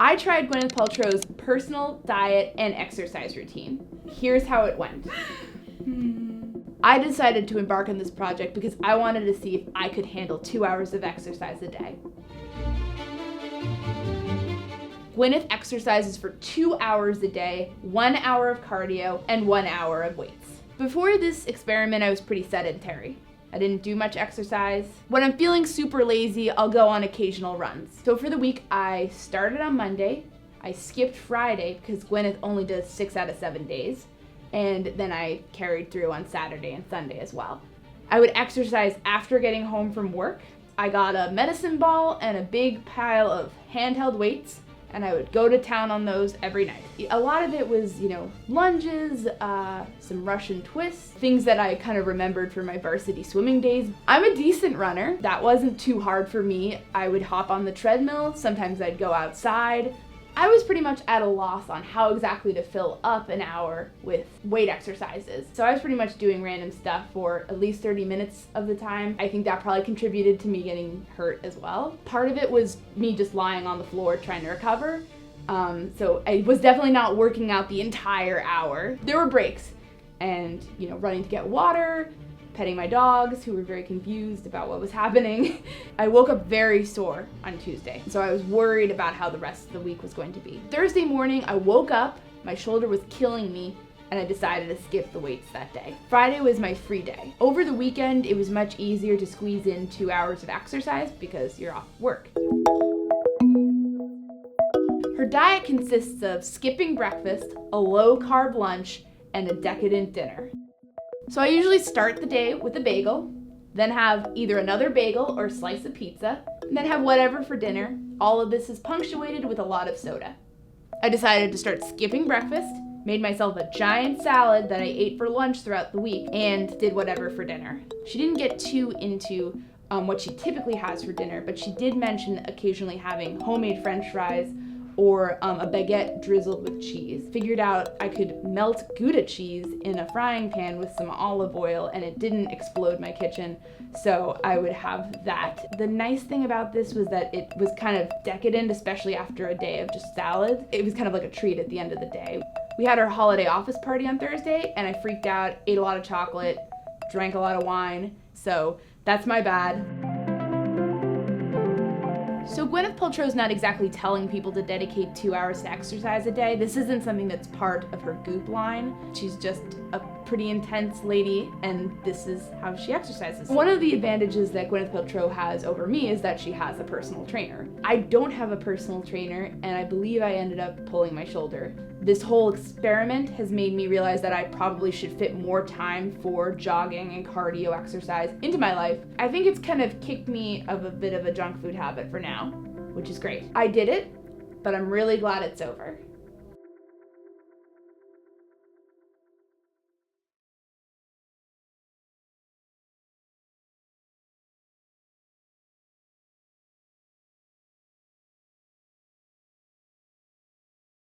I tried Gwyneth Paltrow's personal diet and exercise routine. Here's how it went. I decided to embark on this project because I wanted to see if I could handle 2 hours of exercise a day. Gwyneth exercises for 2 hours a day, 1 hour of cardio, and 1 hour of weights. Before this experiment, I was pretty sedentary. I didn't do much exercise. When I'm feeling super lazy, I'll go on occasional runs. So for the week, I started on Monday. I skipped Friday because Gwyneth only does 6 out of 7 days. And then I carried through on Saturday and Sunday as well. I would exercise after getting home from work. I got a medicine ball and a big pile of handheld weights, and I would go to town on those every night. A lot of it was, lunges, some Russian twists, things that I kind of remembered from my varsity swimming days. I'm a decent runner. That wasn't too hard for me. I would hop on the treadmill. Sometimes I'd go outside. I was pretty much at a loss on how exactly to fill up an hour with weight exercises. So I was pretty much doing random stuff for at least 30 minutes of the time. I think that probably contributed to me getting hurt as well. Part of it was me just lying on the floor trying to recover. So I was definitely not working out the entire hour. There were breaks and, running to get water, petting my dogs who were very confused about what was happening. I woke up very sore on Tuesday, so I was worried about how the rest of the week was going to be. Thursday morning, I woke up, my shoulder was killing me, and I decided to skip the weights that day. Friday was my free day. Over the weekend, it was much easier to squeeze in 2 hours of exercise because you're off work. Her diet consists of skipping breakfast, a low-carb lunch, and a decadent dinner. So I usually start the day with a bagel, then have either another bagel or a slice of pizza, and then have whatever for dinner. All of this is punctuated with a lot of soda. I decided to start skipping breakfast, made myself a giant salad that I ate for lunch throughout the week, and did whatever for dinner. She didn't get too into what she typically has for dinner, but she did mention occasionally having homemade French fries or a baguette drizzled with cheese. Figured out I could melt Gouda cheese in a frying pan with some olive oil and it didn't explode my kitchen, so I would have that. The nice thing about this was that it was kind of decadent, especially after a day of just salad. It was kind of like a treat at the end of the day. We had our holiday office party on Thursday and I freaked out, ate a lot of chocolate, drank a lot of wine, so that's my bad. So Gwyneth Paltrow's not exactly telling people to dedicate 2 hours to exercise a day. This isn't something that's part of her Goop line. She's just a pretty intense lady, and this is how she exercises. One of the advantages that Gwyneth Paltrow has over me is that she has a personal trainer. I don't have a personal trainer, and I believe I ended up pulling my shoulder. This whole experiment has made me realize that I probably should fit more time for jogging and cardio exercise into my life. I think it's kind of kicked me of a bit of a junk food habit for now, which is great. I did it, but I'm really glad it's over.